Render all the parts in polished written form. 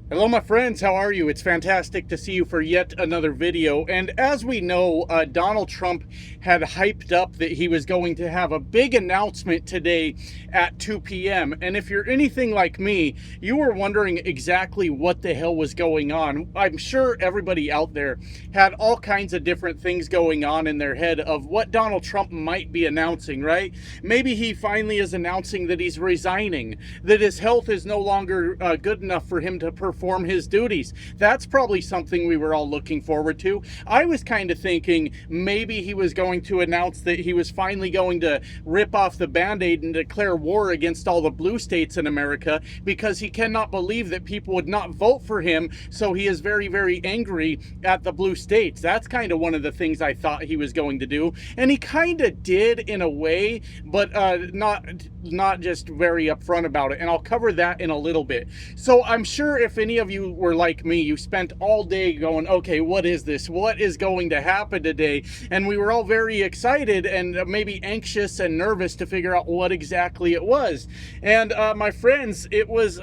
Hello, my friends. How are you? It's fantastic to see you for yet another video. And as we know, Donald Trump had hyped up that he was going to have a big announcement today at 2 p.m. And if you're anything like me, you were wondering exactly what the hell was going on. I'm sure everybody out there had all kinds of different things going on in their head of what Donald Trump might be announcing, right? Maybe he finally is announcing that he's resigning, that his health is no longer good enough for him to perform his duties. That's probably something we were all looking forward to. I was kind of thinking maybe he was going to announce that he was finally going to rip off the band-aid and declare war against all the blue states in America because he cannot believe that people would not vote for him, so he is very, very angry at the blue states. That's kind of one of the things I thought he was going to do, and he kind of did in a way, but not just very upfront about it, and I'll cover that in a little bit. So I'm sure if any of you were like me, you spent all day going, okay, what is this? What is going to happen today? And we were all very excited and maybe anxious and nervous to figure out what exactly it was. And my friends, it was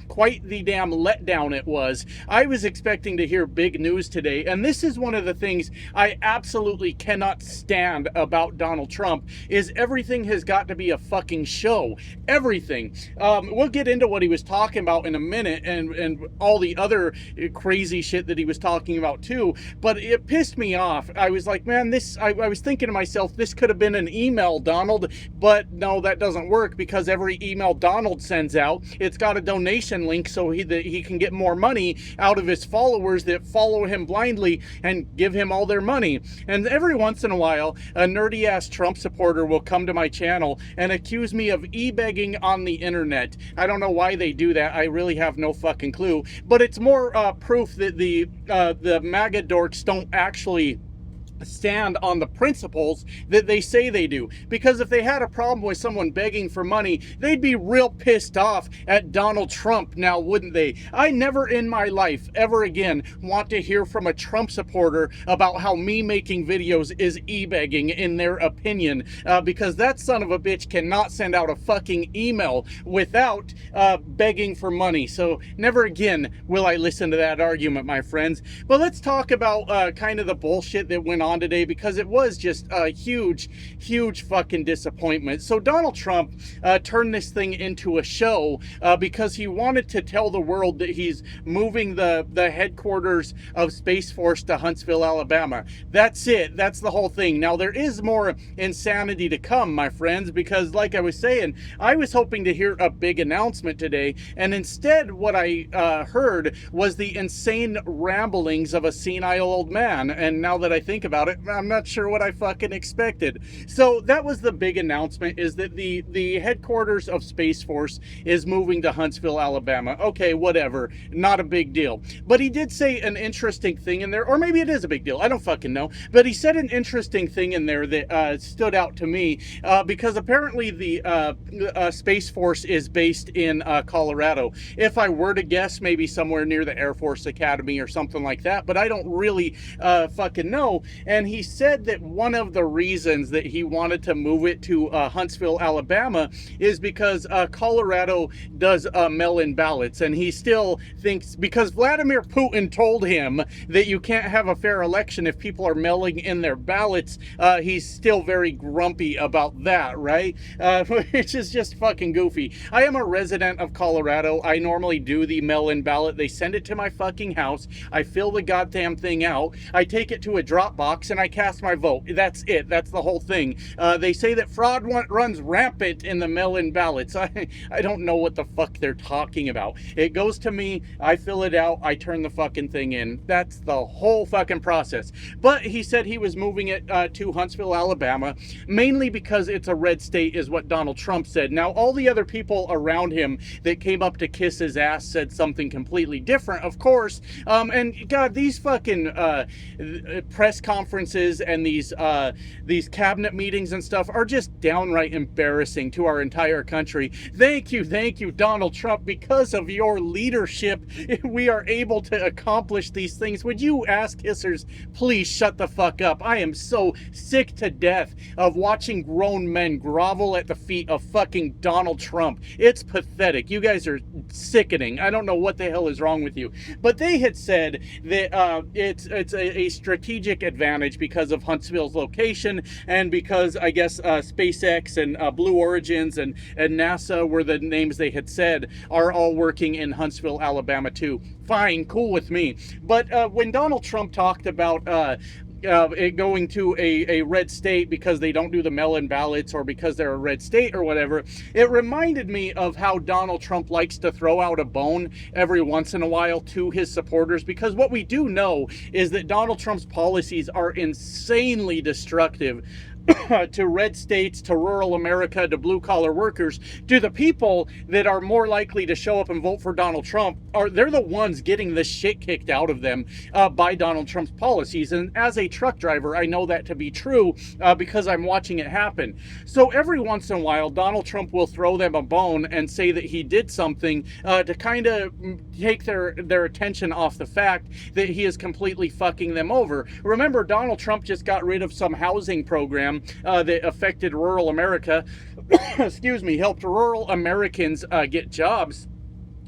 quite the damn letdown it was. I was expecting to hear big news today, and this is one of the things I absolutely cannot stand about Donald Trump, is everything has got to be a fucking show. Everything. We'll get into what he was talking about in a minute, and all the other crazy shit that he was talking about too, but it pissed me off. I was like, man, I was thinking to myself, this could have been an email, Donald, but no, that doesn't work, because every email Donald sends out, it's got a donation link so he can get more money out of his followers that follow him blindly and give him all their money. And every once in a while, a nerdy ass Trump supporter will come to my channel and accuse me of e-begging on the internet. I don't know why they do that. I really have no fucking clue, but it's more proof that the MAGA dorks don't actually stand on the principles that they say they do. Because if they had a problem with someone begging for money, they'd be real pissed off at Donald Trump now, wouldn't they? I never in my life ever again want to hear from a Trump supporter about how me making videos is e-begging in their opinion, because that son of a bitch cannot send out a fucking email without begging for money. So never again will I listen to that argument, my friends. But let's talk about kind of the bullshit that went on today, because it was just a huge fucking disappointment. So Donald Trump turned this thing into a show because he wanted to tell the world that he's moving the headquarters of Space Force to Huntsville, Alabama. That's it. That's the whole thing. Now there is more insanity to come, my friends, because like I was saying, I was hoping to hear a big announcement today, and instead what I heard was the insane ramblings of a senile old man. And now that I think about it, I'm not sure what I fucking expected. So that was the big announcement, is that the headquarters of Space Force is moving to Huntsville, Alabama. Okay, whatever, not a big deal. But he did say an interesting thing in there, or maybe it is a big deal, I don't fucking know, but he said an interesting thing in there that stood out to me, because apparently the Space Force is based in Colorado. If I were to guess, maybe somewhere near the Air Force Academy or something like that, but I don't really fucking know. And he said that one of the reasons that he wanted to move it to Huntsville, Alabama, is because Colorado does mail-in ballots, and he still thinks, because Vladimir Putin told him that you can't have a fair election if people are mailing in their ballots, he's still very grumpy about that, right? Which is just fucking goofy. I am a resident of Colorado. I normally do the mail-in ballot. They send it to my fucking house. I fill the goddamn thing out. I take it to a drop box and I cast my vote. That's it. That's the whole thing. They say that fraud runs rampant in the mail-in ballots. I don't know what the fuck they're talking about. It goes to me, I fill it out, I turn the fucking thing in. That's the whole fucking process. But he said he was moving it to Huntsville, Alabama, mainly because it's a red state, is what Donald Trump said. Now, all the other people around him that came up to kiss his ass said something completely different, of course. And God, these fucking press conferences conferences and these cabinet meetings and stuff are just downright embarrassing to our entire country. Thank you, Donald Trump. Because of your leadership, we are able to accomplish these things. Would you ass kissers please shut the fuck up? I am so sick to death of watching grown men grovel at the feet of fucking Donald Trump. It's pathetic. You guys are sickening. I don't know what the hell is wrong with you. But they had said that it's a strategic advantage because of Huntsville's location, and because I guess SpaceX and Blue Origins and NASA were the names they had said are all working in Huntsville, Alabama too. Fine, cool with me. But when Donald Trump talked about it going to a red state because they don't do the mail-in ballots or because they're a red state or whatever, it reminded me of how Donald Trump likes to throw out a bone every once in a while to his supporters, because what we do know is that Donald Trump's policies are insanely destructive to red states, to rural America, to blue-collar workers, to the people that are more likely to show up and vote for Donald Trump. They're the ones getting the shit kicked out of them by Donald Trump's policies. And as a truck driver, I know that to be true because I'm watching it happen. So every once in a while, Donald Trump will throw them a bone and say that he did something to kind of take their attention off the fact that he is completely fucking them over. Remember, Donald Trump just got rid of some housing program that affected rural America, excuse me, helped rural Americans get jobs.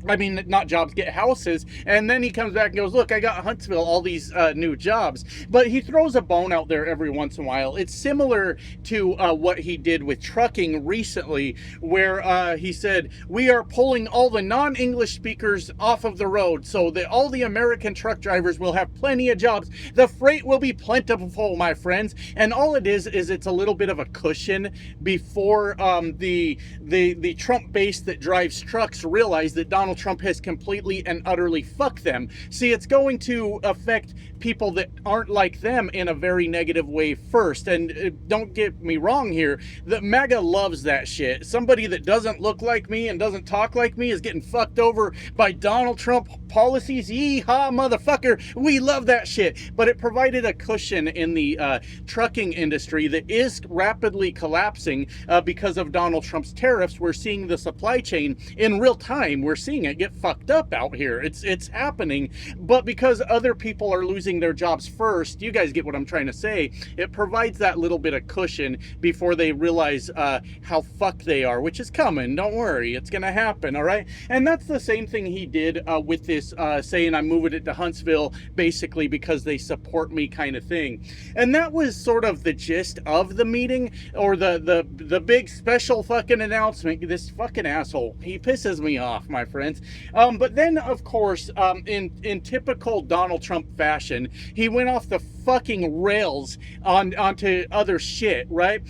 I mean, not jobs, get houses. And then he comes back and goes, look, I got Huntsville all these new jobs. But he throws a bone out there every once in a while. It's similar to what he did with trucking recently, where he said, we are pulling all the non-English speakers off of the road so that all the American truck drivers will have plenty of jobs. The freight will be plentiful, my friends. And all it is it's a little bit of a cushion before the Trump base that drives trucks realize that Donald Trump has completely and utterly fucked them. See, it's going to affect people that aren't like them in a very negative way first. And don't get me wrong here, the MAGA loves that shit. Somebody that doesn't look like me and doesn't talk like me is getting fucked over by Donald Trump policies. Yeehaw, motherfucker. We love that shit. But it provided a cushion in the trucking industry that is rapidly collapsing because of Donald Trump's tariffs. We're seeing the supply chain in real time. We're seeing it get fucked up out here. It's happening. But because other people are losing their jobs first, you guys get what I'm trying to say, it provides that little bit of cushion before they realize how fucked they are, which is coming. Don't worry, it's gonna happen. All right. And that's the same thing he did with this saying I'm moving it to Huntsville basically because they support me kind of thing. And that was sort of the gist of the meeting, or the big special fucking announcement. This fucking asshole, he pisses me off, my friends. But then of course, in typical Donald Trump fashion, he went off the fucking rails onto other shit, right?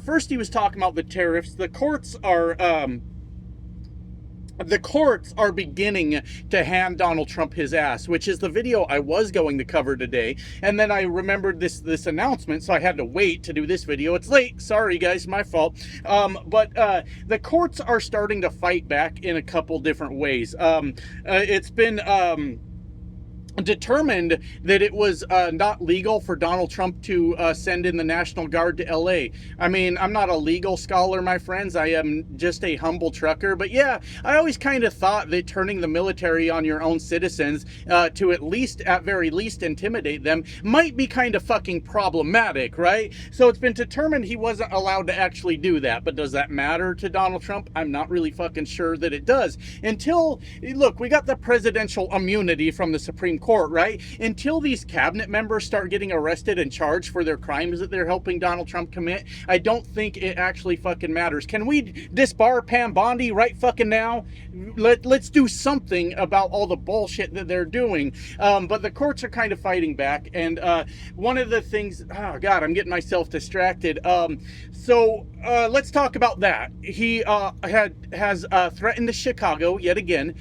First he was talking about the tariffs. The courts are beginning to hand Donald Trump his ass, which is the video I was going to cover today. And then I remembered this announcement, so I had to wait to do this video. It's late. Sorry, guys. My fault. But the courts are starting to fight back in a couple different ways. It's been determined that it was not legal for Donald Trump to send in the National Guard to LA. I mean, I'm not a legal scholar, my friends. I am just a humble trucker. But yeah, I always kind of thought that turning the military on your own citizens to at very least intimidate them might be kind of fucking problematic, right? So it's been determined he wasn't allowed to actually do that. But does that matter to Donald Trump? I'm not really fucking sure that it does. Until, look, we got the presidential immunity from the Supreme Court, right? Until these cabinet members start getting arrested and charged for their crimes that they're helping Donald Trump commit, I don't think it actually fucking matters. Can we disbar Pam Bondi right fucking now? Let's do something about all the bullshit that they're doing. But the courts are kind of fighting back. And one of the things, oh God, I'm getting myself distracted. So let's talk about that. He has threatened Chicago yet again.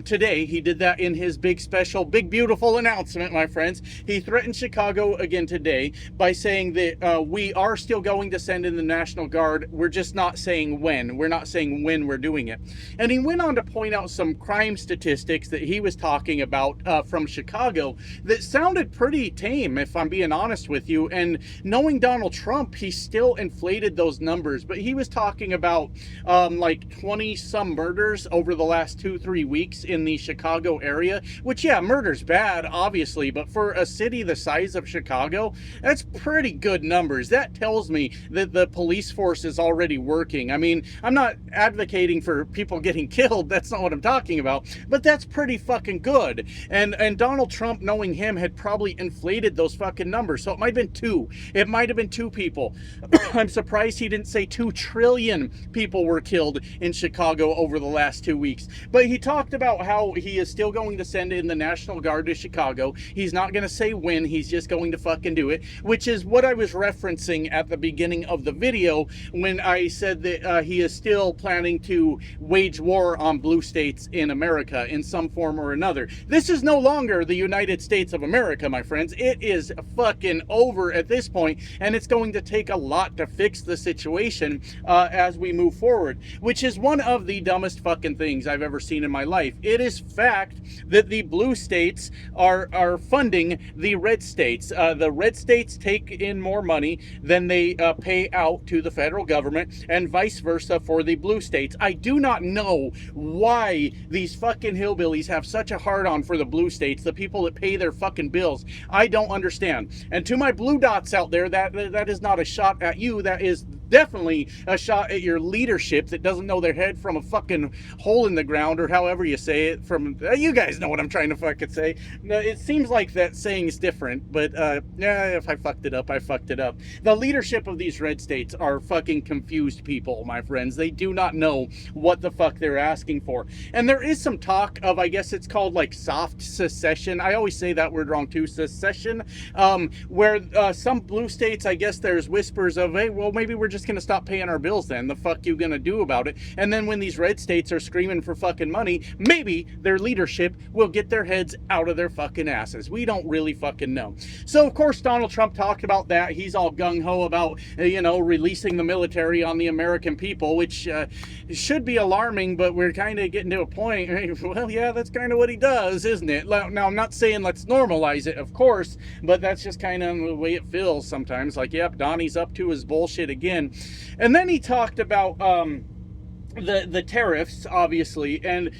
Today, he did that in his big special, big beautiful announcement, my friends. He threatened Chicago again today by saying that we are still going to send in the National Guard. We're just not saying when. We're not saying when we're doing it. And he went on to point out some crime statistics that he was talking about from Chicago that sounded pretty tame, if I'm being honest with you. And knowing Donald Trump, he still inflated those numbers. But he was talking about like 20 some murders over the last 2-3 weeks in the Chicago area, which, yeah, murder's bad, obviously, but for a city the size of Chicago, that's pretty good numbers. That tells me that the police force is already working. I mean, I'm not advocating for people getting killed, that's not what I'm talking about, but that's pretty fucking good. And Donald Trump, knowing him, had probably inflated those fucking numbers, so it might have been two. It might have been two people. I'm surprised he didn't say 2 trillion people were killed in Chicago over the last 2 weeks. But he talked about how he is still going to send in the National Guard to Chicago. He's not going to say when, he's just going to fucking do it, which is what I was referencing at the beginning of the video when I said that he is still planning to wage war on blue states in America in some form or another. This is no longer the United States of America, my friends. It is fucking over at this point, and it's going to take a lot to fix the situation as we move forward, which is one of the dumbest fucking things I've ever seen in my life. It is fact that the blue states are funding the red states. The red states take in more money than they pay out to the federal government, and vice versa for the blue states. I do not know why these fucking hillbillies have such a hard-on for the blue states, the people that pay their fucking bills. I don't understand. And to my blue dots out there, that is not a shot at you. That is definitely a shot at your leadership that doesn't know their head from a fucking hole in the ground, or however you say it. From you guys know what I'm trying to fucking say. It seems like that saying is different, but yeah, if I fucked it up, I fucked it up. The leadership of these red states are fucking confused people, my friends. They do not know what the fuck they're asking for. And there is some talk of, I guess it's called like soft secession. I always say that word wrong too, secession, where some blue states, I guess there's whispers of, hey, well, maybe we're just gonna stop paying our bills then. The fuck you gonna do about it? And then when these red states are screaming for fucking money, maybe their leadership will get their heads out of their fucking asses. We don't really fucking know. So of course Donald Trump talked about that. He's all gung-ho about releasing the military on the American people, which should be alarming, but we're kind of getting to a point. Well, yeah, that's kind of what he does, isn't it? Now, I'm not saying let's normalize it, of course, but that's just kind of the way it feels sometimes. Like, yep, Donnie's up to his bullshit again. And then he talked about the tariffs, obviously, and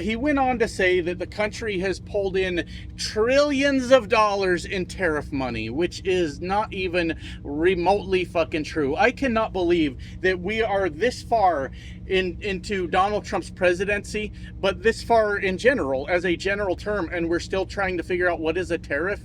he went on to say that the country has pulled in trillions of dollars in tariff money, which is not even remotely fucking true. I cannot believe that we are this far into Donald Trump's presidency, but this far in general, as a general term, and we're still trying to figure out what is a tariff.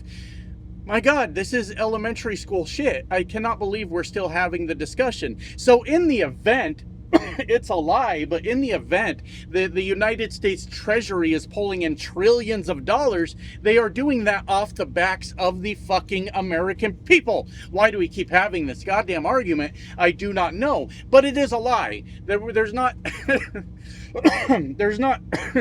My God, this is elementary school shit. I cannot believe we're still having the discussion. So in the event, it's a lie, but in the event that the United States Treasury is pulling in trillions of dollars, they are doing that off the backs of the fucking American people. Why do we keep having this goddamn argument? I do not know, but it is a lie. There's not there's not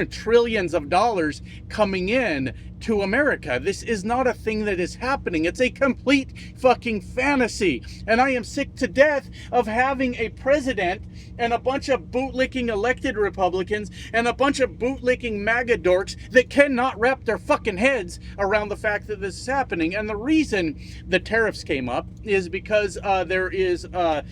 trillions of dollars coming in to America. This is not a thing that is happening. It's a complete fucking fantasy. And I am sick to death of having a president and a bunch of bootlicking elected Republicans and a bunch of bootlicking MAGA dorks that cannot wrap their fucking heads around the fact that this is happening. And the reason the tariffs came up is because there is, God,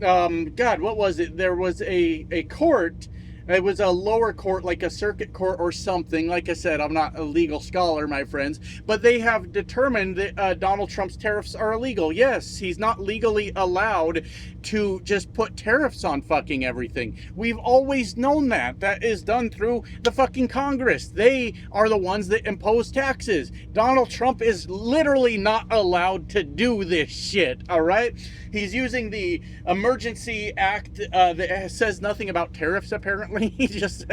what was it? There was a court. It was a lower court, like a circuit court or something. Like I said, I'm not a legal scholar, my friends. But they have determined that Donald Trump's tariffs are illegal. Yes, he's not legally allowed to just put tariffs on fucking everything. We've always known that. That is done through the fucking Congress. They are the ones that impose taxes. Donald Trump is literally not allowed to do this shit, all right? He's using the Emergency Act that says nothing about tariffs, apparently. He just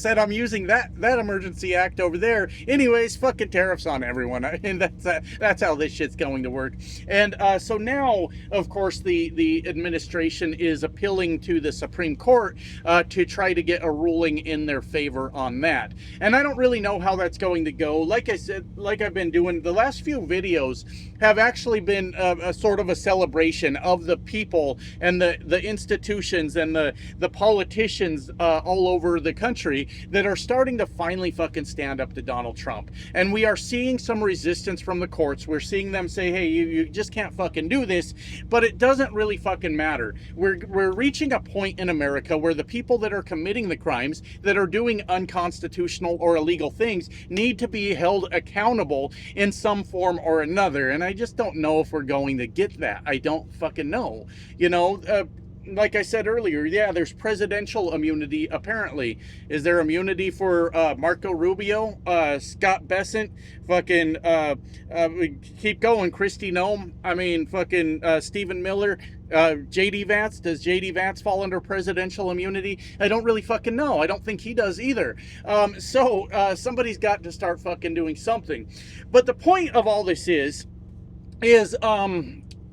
said I'm using that Emergency Act over there. Anyways, fucking tariffs on everyone. And that's how this shit's going to work. And so now, of course, the the administration is appealing to the Supreme Court to try to get a ruling in their favor on that. And I don't really know how that's going to go. Like I said, like I've been doing, the last few videos have actually been a sort of a celebration of the people and the institutions and the politicians all over the country that are starting to finally fucking stand up to Donald Trump. And we are seeing some resistance from the courts. We're seeing them say, hey, you just can't fucking do this, but it doesn't really fucking matter. We're reaching a point in America where the people that are committing the crimes, that are doing unconstitutional or illegal things, need to be held accountable in some form or another. And I just don't know if we're going to get that. I don't fucking know. You know, like I said earlier, yeah, there's presidential immunity, apparently. Is there immunity for Marco Rubio, Scott Bessent, fucking, keep going, Kristi Noem, I mean, fucking Stephen Miller, J.D. Vance? Does J.D. Vance fall under presidential immunity? I don't really fucking know. I don't think he does either. So somebody's got to start fucking doing something. But the point of all this is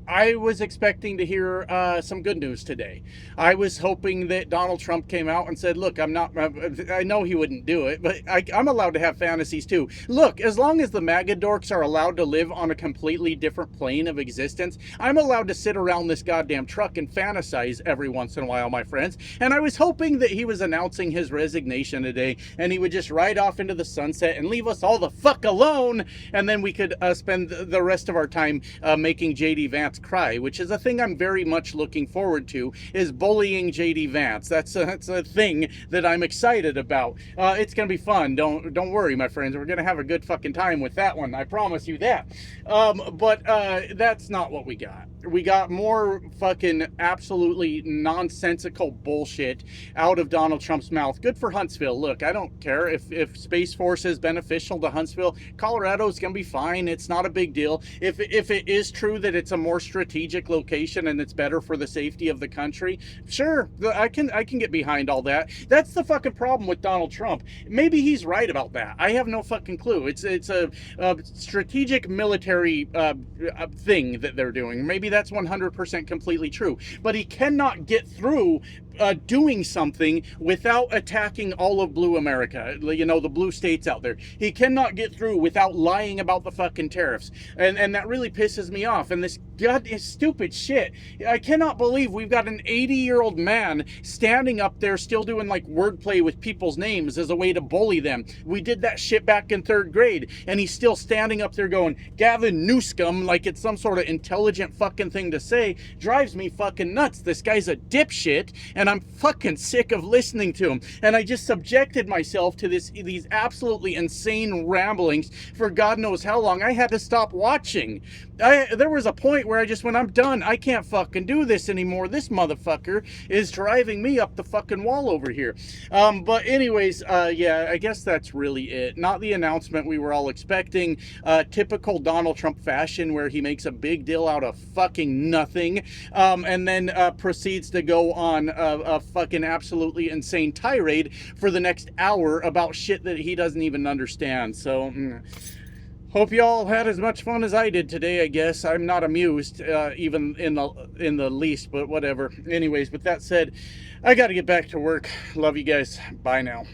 I was expecting to hear some good news today. I was hoping that Donald Trump came out and said, look, I know he wouldn't do it, but I'm allowed to have fantasies too. Look, as long as the MAGA dorks are allowed to live on a completely different plane of existence, I'm allowed to sit around this goddamn truck and fantasize every once in a while, my friends. And I was hoping that he was announcing his resignation today and he would just ride off into the sunset and leave us all the fuck alone, and then we could spend the rest of our time making J.D. Vance cry, which is a thing I'm very much looking forward to, is bullying J.D. Vance. That's a thing that I'm excited about. It's gonna be fun. Don't worry, my friends. We're gonna have a good fucking time with that one. I promise you that. But that's not what we got. We got more fucking absolutely nonsensical bullshit out of Donald Trump's mouth. Good for Huntsville. Look, I don't care if Space Force is beneficial to Huntsville. Colorado's gonna be fine. It's not a big deal. If it is true that it's a more strategic location and it's better for the safety of the country, sure, I can get behind all that. That's the fucking problem with Donald Trump. Maybe he's right about that. I have no fucking clue. It's a strategic military thing that they're doing. Maybe that's 100% completely true. But he cannot get through doing something without attacking all of blue America, you know, the blue states out there. He cannot get through without lying about the fucking tariffs. And that really pisses me off. And this goddamn stupid shit. I cannot believe we've got an 80-year-old man standing up there still doing like wordplay with people's names as a way to bully them. We did that shit back in 3rd grade, and he's still standing up there going, Gavin Newsom, like it's some sort of intelligent fucking thing to say. Drives me fucking nuts. This guy's a dipshit, and I'm fucking sick of listening to him. And I just subjected myself to these absolutely insane ramblings for God knows how long. I had to stop watching. There was a point where I just went, I'm done. I can't fucking do this anymore. This motherfucker is driving me up the fucking wall over here. But anyways, yeah, I guess that's really it. Not the announcement we were all expecting. Typical Donald Trump fashion, where he makes a big deal out of fucking nothing, and then proceeds to go on a fucking absolutely insane tirade for the next hour about shit that he doesn't even understand. So hope y'all had as much fun as I did today, I guess. I'm not amused, even in the least, but whatever. Anyways, with that said, I gotta get back to work. Love you guys. Bye now.